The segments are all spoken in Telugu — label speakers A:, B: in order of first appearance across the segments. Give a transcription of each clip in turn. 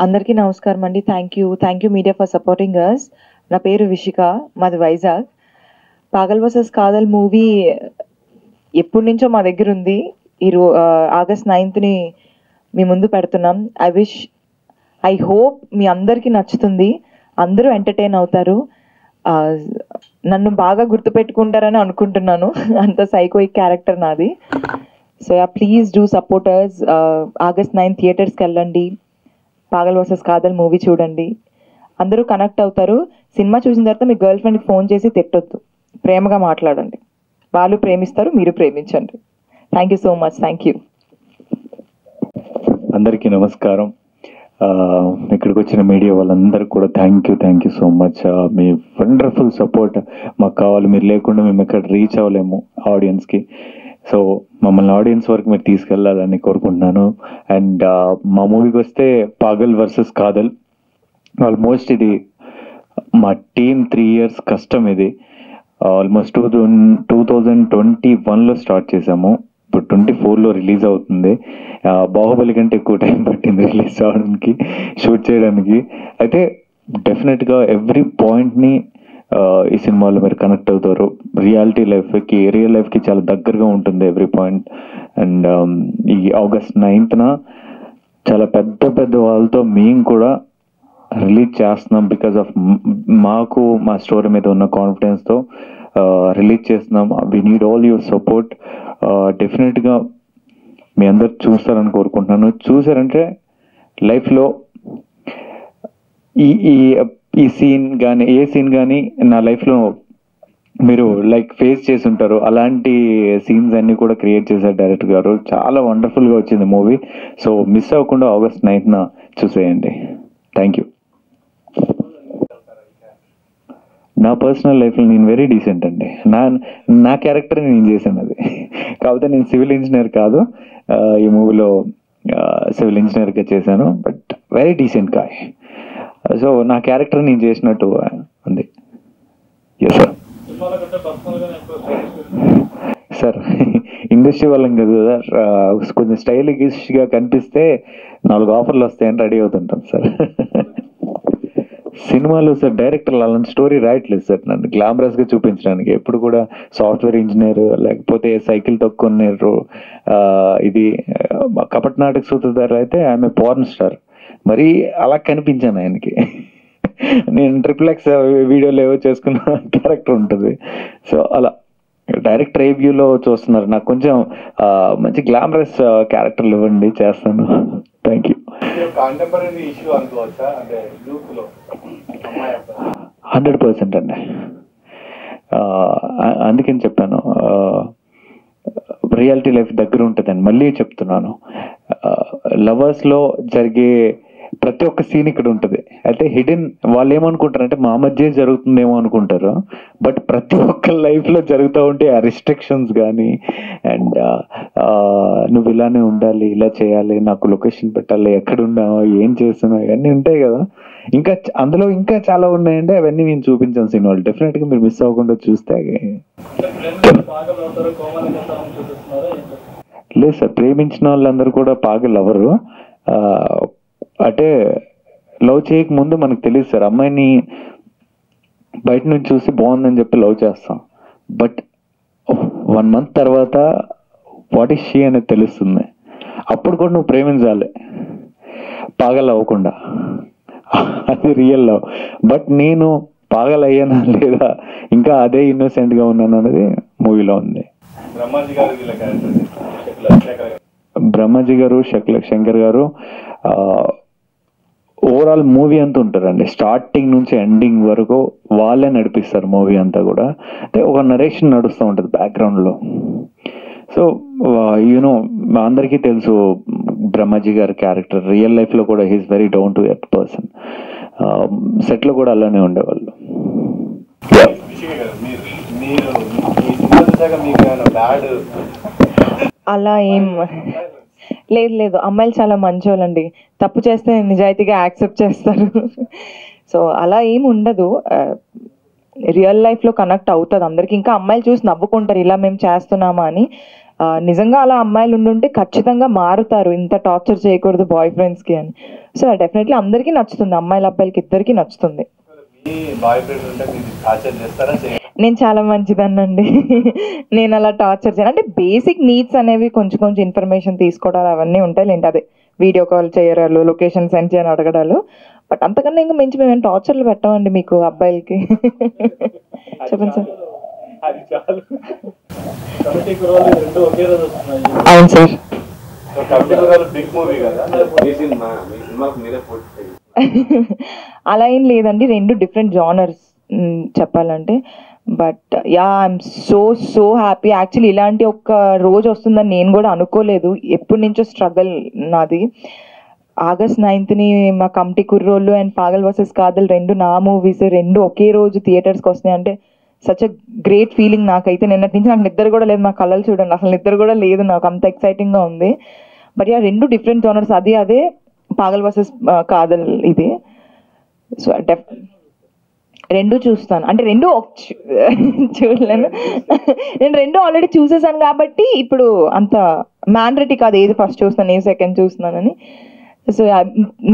A: అందరికీ నమస్కారం అండి. Thank you media for supporting us. నా పేరు విషిక, మాది వైజాగ్. పాగల్ వర్సెస్ కాదల్ మూవీ ఎప్పటి నుంచో మా దగ్గర ఉంది. ఆగస్ట్ 9th మీ ముందు పెడుతున్నాం. ఐ హోప్ మీ అందరికీ నచ్చుతుంది, అందరూ ఎంటర్టైన్ అవుతారు, నన్ను బాగా గుర్తుపెట్టుకుంటారని అనుకుంటున్నాను. అంత సైకోయిక్ క్యారెక్టర్ నాది. So please do supporters. August 9 థియేటర్స్కి వెళ్ళండి, పాగల్ వర్సెస్ కాదల్ మూవీ చూడండి, అందరూ కనెక్ట్ అవుతారు. సినిమా చూసిన తర్వాత మీ గర్ల్ ఫ్రెండ్కి ఫోన్ చేసి తిట్టొద్దు, ప్రేమగా మాట్లాడండి. వాళ్ళు ప్రేమిస్తారు, మీరు ప్రేమించండి. Thank you so much. Thank you.
B: అందరికీ నమస్కారం. ఇక్కడికి వచ్చిన మీడియా వాళ్ళందరికీ కూడా thank you so much. Me wonderful support మాకు కావాలి. మీరు లేకుండా మేము ఎక్కడ రీచ్ అవ్వలేము ఆడియన్స్కి. సో మమ్మల్ని ఆడియన్స్ వరకు మీరు తీసుకెళ్ళాలని కోరుకుంటున్నాను. అండ్ మా మూవీకి వస్తే పాగల్ వర్సెస్ కాదల్, ఆల్మోస్ట్ ఇది మా టీమ్ 3 years కష్టం. ఇది ఆల్మోస్ట్ 2021లో స్టార్ట్ చేసాము. ఇప్పుడు 2024లో రిలీజ్ అవుతుంది. బాహుబలి కంటే ఎక్కువ టైం పట్టింది రిలీజ్ అవడానికి, షూట్ చేయడానికి. అయితే డెఫినెట్గా ఎవ్రీ పాయింట్ని ఈ సినిమాలో మీరు కనెక్ట్ అవుతారు. రియల్ లైఫ్కి చాలా దగ్గరగా ఉంటుంది ఎవ్రీ పాయింట్. అండ్ ఈ ఆగస్ట్ 9th చాలా పెద్ద వాళ్ళతో మేము కూడా రిలీజ్ చేస్తున్నాం. బికాస్ ఆఫ్ మాకు మా స్టోరీ మీద ఉన్న కాన్ఫిడెన్స్తో రిలీజ్ చేస్తున్నాం. We need all your support. డెఫినెట్గా మీ అందరు చూస్తారని కోరుకుంటున్నాను. చూసారంటే లైఫ్లో ఈ సీన్ కానీ ఏ సీన్ కానీ నా లైఫ్లో మీరు ఫేస్ చేసి ఉంటారు. అలాంటి సీన్స్ అన్ని కూడా క్రియేట్ చేశారు డైరెక్టర్ గారు. చాలా వండర్ఫుల్గా వచ్చింది మూవీ. సో మిస్ అవ్వకుండా ఆగస్ట్ 9th చూసేయండి. Thank you. నా పర్సనల్ లైఫ్లో నేను వెరీ డీసెంట్ అండి. నా క్యారెక్టర్ నేను చేశాను అది. కాకపోతే నేను సివిల్ ఇంజనీర్ కాదు, ఈ మూవీలో సివిల్ ఇంజనీర్గా చేశాను. But very decent guy. So నా క్యారెక్టర్ నేను చేసినట్టు ఉంది. ఎస్ సార్ ఇండస్ట్రీ వాళ్ళం కదా సార్, కొంచెం స్టైలిష్గా కనిపిస్తే 4 ఆఫర్లు వస్తాయని రెడీ అవుతుంటాం సార్. సినిమాలో సార్ డైరెక్టర్లు అలాంటి స్టోరీ రాయట్లేదు సార్ నన్ను గ్లామరస్గా చూపించడానికి. ఎప్పుడు కూడా సాఫ్ట్వేర్ ఇంజనీర్, లేకపోతే సైకిల్ తొక్కున్నారు, ఇది కపట్ నాటక సూత్రధారు అయితే ఆమె పోర్న్ స్టార్. మరి అలా కనిపించాను ఆయనకి. నేను XXX వీడియోలు ఏవో చేసుకున్న క్యారెక్టర్ ఉంటుంది. సో అలా డైరెక్ట్ రివ్యూలో చూస్తున్నారు. నాకు కొంచెం మంచి గ్లామరస్ క్యారెక్టర్లు ఇవ్వండి, చేస్తాను. Thank you. 100% అండి. అందుకని చెప్పాను రియాలిటీ లైఫ్ దగ్గర ఉంటుందని. మళ్ళీ చెప్తున్నాను, లవర్స్లో జరిగే ప్రతి ఒక్క సీన్ ఇక్కడ ఉంటుంది. అయితే హిడెన్ వాళ్ళు ఏమనుకుంటారంటే మా మధ్య జరుగుతుందేమో అనుకుంటారు. బట్ ప్రతి ఒక్క లైఫ్లో జరుగుతూ ఉంటే ఆ రిస్ట్రిక్షన్స్ కానీ, అండ్ నువ్వు ఇలానే ఉండాలి, ఇలా చేయాలి, నాకు లొకేషన్ పెట్టాలి, ఎక్కడున్నావు, ఏం చేస్తున్నావు, ఇవన్నీ ఉంటాయి కదా. ఇంకా అందులో ఇంకా చాలా ఉన్నాయండి. అవన్నీ మేము చూపించాను సినిమాలు. డెఫినెట్గా మీరు మిస్ అవ్వకుండా చూస్తే. లేదు సార్, ప్రేమించిన వాళ్ళందరూ కూడా పాగల్ అవ్వరు. అంటే లవ్ చేయక ముందు మనకు తెలియదు సార్. అమ్మాయిని బయట నుంచి చూసి బాగుందని చెప్పి లవ్ చేస్తాం. బట్ 1 month తర్వాత వాట్ ఈస్ షీ అనేది తెలుస్తుంది. అప్పుడు కూడా నువ్వు ప్రేమించాలి, పాగల్ అవ్వకుండా. అది రియల్ లవ్. బట్ నేను పాగల్ అయ్యానా లేదా, ఇంకా అదే ఇన్నోసెంట్గా ఉన్నాను అనేది మూవీలో ఉంది. బ్రహ్మాజీ గారు, శంకర్ గారు ఓవరాల్ మూవీ అంతా ఉంటారండి. స్టార్టింగ్ నుంచి ఎండింగ్ వరకు వాళ్ళే నడిపిస్తారు మూవీ అంతా కూడా. అంటే ఒక నరేషన్ నడుస్తూ ఉంటుంది బ్యాక్గ్రౌండ్లో. సో యూనో అందరికీ తెలుసు బ్రహ్మాజీ గారి క్యారెక్టర్. రియల్ లైఫ్లో కూడా he is very down to earth person. సెట్లో కూడా అలానే ఉండేవాళ్ళు.
A: అలా ఏం లేదు, అమ్మాయిలు చాలా మంచోళ్ళండి. తప్పు చేస్తే నిజాయితీగా యాక్సెప్ట్ చేస్తారు. సో అలా ఏం ఉండదు. రియల్ లైఫ్లో కనెక్ట్ అవుతుంది అందరికి. ఇంకా అమ్మాయిలు చూసి నవ్వుకుంటారు ఇలా మేము చేస్తున్నామా అని. నిజంగా అలా అమ్మాయిలు ఉండుంటే ఖచ్చితంగా మారుతారు, ఇంత టార్చర్ చేయకూడదు బాయ్ ఫ్రెండ్స్కి అని. సో డెఫినెట్లీ అందరికీ నచ్చుతుంది, అమ్మాయిల అబ్బాయిలకి ఇద్దరికీ నచ్చుతుంది. నేను చాలా మంచిదాన్నండి. నేను అలా టార్చర్ చేయను. అంటే బేసిక్ నీడ్స్ అనేవి కొంచెం కొంచెం ఇన్ఫర్మేషన్ తీసుకోవడాలు అవన్నీ ఉంటాయి లేండి, అదే వీడియో కాల్ చేయడాలు, లొకేషన్ సెండ్ చేయని అడగడాలు. బట్ అంతకన్నా ఇంకా మంచి మేము టార్చర్లు పెట్టామండి మీకు అబ్బాయిలకి. చెప్పండి సార్. అవును సార్. అలా ఏం లేదండి, రెండు డిఫరెంట్ జానర్స్ చెప్పాలంటే. But yeah I'm so happy. Actually ఇలాంటి ఒక రోజు వస్తుందని నేను కూడా అనుకోలేదు, ఎప్పటి నుంచో స్ట్రగల్ నాది. August 9th మా కమిటీ కుర్రోళ్ళు అండ్ పాగల్ వర్సెస్ కాదల్ రెండు నా మూవీస్, రెండు ఒకే రోజు థియేటర్స్కి వస్తున్నాయి అంటే సచ్ అ గ్రేట్ ఫీలింగ్ నాకైతే. నిన్నటి నుంచి నాకు నిద్ర కూడా లేదు, మా కళ్ళలు చూడండి అసలు నిద్ర కూడా లేదు నాకు, అంత ఎక్సైటింగ్గా ఉంది. బట్ యా రెండు డిఫరెంట్ జోనర్స్, అదే పాగల్ వర్సెస్ కాదల్ ఇది. సో రెండు చూస్తాను, అంటే రెండు చూడలేను. నేను రెండు ఆల్రెడీ చూసేసాను కాబట్టి ఇప్పుడు అంత మ్యాండరేటరీ కాదు ఏది ఫస్ట్ చూస్తున్నాను ఏది సెకండ్ చూస్తున్నానని. సో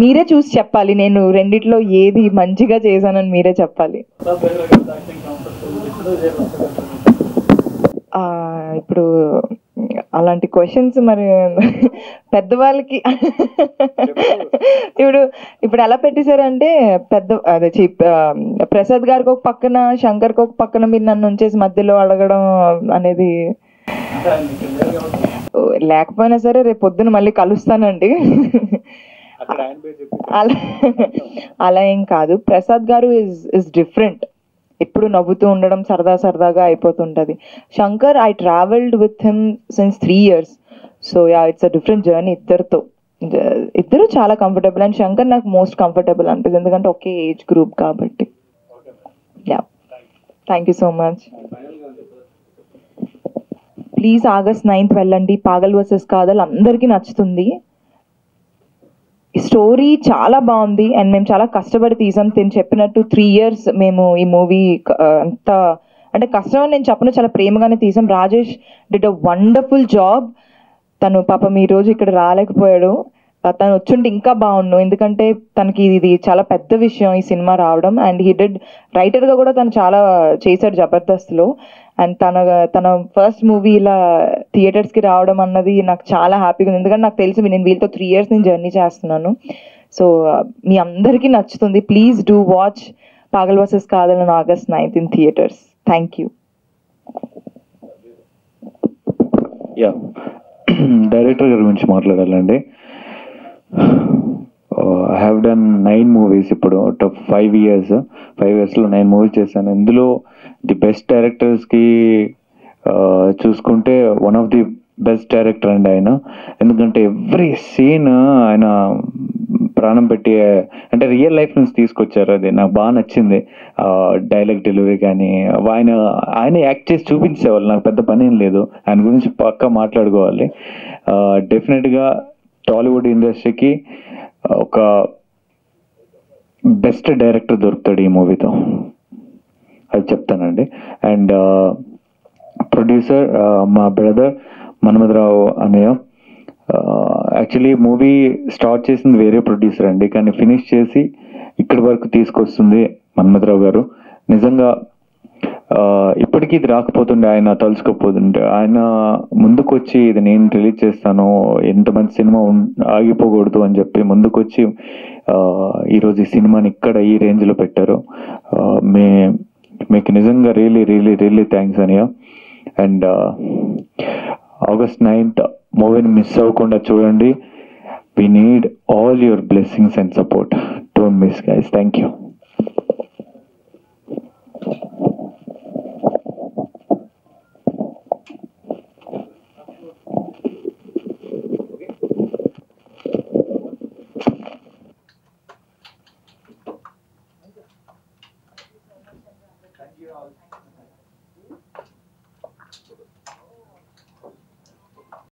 A: మీరే చూసి చెప్పాలి, నేను రెండిట్లో ఏది మంచిగా చేశానని మీరే చెప్పాలి. ఇప్పుడు అలాంటి క్వశ్చన్స్ మరి పెద్దవాళ్ళకి ఇప్పుడు ఎలా పెట్టేశారంటే అదే ప్రసాద్ గారికి ఒక పక్కన, శంకర్కి ఒక పక్కన మీరు నన్ను ఉంచేసి మధ్యలో అడగడం అనేది లేకపోయినా సరే రేపు పొద్దున మళ్ళీ కలుస్తానండి. అలా ఏం కాదు. ప్రసాద్ గారు ఇస్ డిఫరెంట్, ఎప్పుడు నవ్వుతూ ఉండడం, సరదాగా అయిపోతుంటది. Shankar I travelled with him since 3 years. So yeah it's a different journey. ఇద్దరు చాలా కంఫర్టబుల్, అండ్ శంకర్ నాకు మోస్ట్ కంఫర్టబుల్ అనిపిస్తుంది ఎందుకంటే ఒకే ఏజ్ గ్రూప్ కాబట్టి. Yeah thank you so much. Please August 9th వెళ్ళండి, పాగల్ వర్సెస్ కాదల్ అందరికీ నచ్చుతుంది. స్టోరీ చాలా బాగుంది అండ్ మేము చాలా కష్టపడి తీసాం. నేను చెప్పినట్టు 3 years మేము ఈ మూవీ అంతా, అంటే కష్టం అని నేను చెప్పను, చాలా ప్రేమగానే తీసాం. Rajesh did a wonderful job. తను పాపం ఈరోజు ఇక్కడ రాలేకపోయాడు, తను వచ్చుంటే ఇంకా బాగుండు, ఎందుకంటే తనకి ఇది చాలా పెద్ద విషయం ఈ సినిమా రావడం. అండ్ హీ డిడ్ రైటర్గా కూడా తను చాలా చేశాడు జబర్దస్త్లో. అండ్ తన ఫస్ట్ మూవీ ఇలా థియేటర్స్కి రావడం అన్నది నాకు చాలా హ్యాపీగా ఉంది, ఎందుకంటే నాకు తెలుసు నేను వీళ్ళతో 3 years నేను జర్నీ చేస్తున్నాను. సో మీ అందరికీ నచ్చుతుంది. Please do watch Pagal versus Kadhal on August 9th in theaters. Thank you.
B: Yeah director గారి గురించి మాట్లాడాలండి. ఐ హ్యావ్ డన్ 9 movies ఇప్పుడు అవుట్ ఆఫ్ 5 years. 5 yearsలో 9 movies చేశాను. ఇందులో ది బెస్ట్ డైరెక్టర్స్కి చూసుకుంటే one of the best director అండి ఆయన. ఎందుకంటే ఎవ్రీ సీన్ ఆయన ప్రాణం పెట్టి, అంటే లైఫ్ నుంచి తీసుకొచ్చారు, అది నాకు బాగా నచ్చింది. డైలాగ్ డెలివరీ కానీ ఆయన యాక్ట్ చేసి చూపించేవాళ్ళు, నాకు పెద్ద పని ఏం లేదు, ఆయన గురించి పక్కా మాట్లాడుకోవాలి. డెఫినెట్గా టాలీవుడ్ ఇండస్ట్రీకి ఒక బెస్ట్ డైరెక్టర్ దొరుకుతాడు ఈ మూవీతో, అది చెప్తానండి. అండ్ ప్రొడ్యూసర్ మా బ్రదర్ మన్మథరావు అన్నయ్య. యాక్చువల్లీ మూవీ స్టార్ట్ చేసింది వేరే ప్రొడ్యూసర్ అండి, కానీ ఫినిష్ చేసి ఇక్కడి వరకు తీసుకొస్తుంది మన్మథరావు గారు. నిజంగా ఇప్పటికీ ఇది రాకపోతుండే, ఆయన తలుచుకోపోతుండే, ఆయన ముందుకు వచ్చి ఇది నేను రిలీజ్ చేస్తాను, ఎంతమంది సినిమా ఆగిపోకూడదు అని చెప్పి ముందుకు వచ్చి ఈరోజు ఈ సినిమాని ఇక్కడ ఈ రేంజ్లో పెట్టారు. మీకు నిజంగా రియలీ థ్యాంక్స్ అనియా. అండ్ August 9th మూవీని మిస్ అవ్వకుండా చూడండి. We need all your blessings and support. Don't miss, guys. Thank you.
C: Thank you all.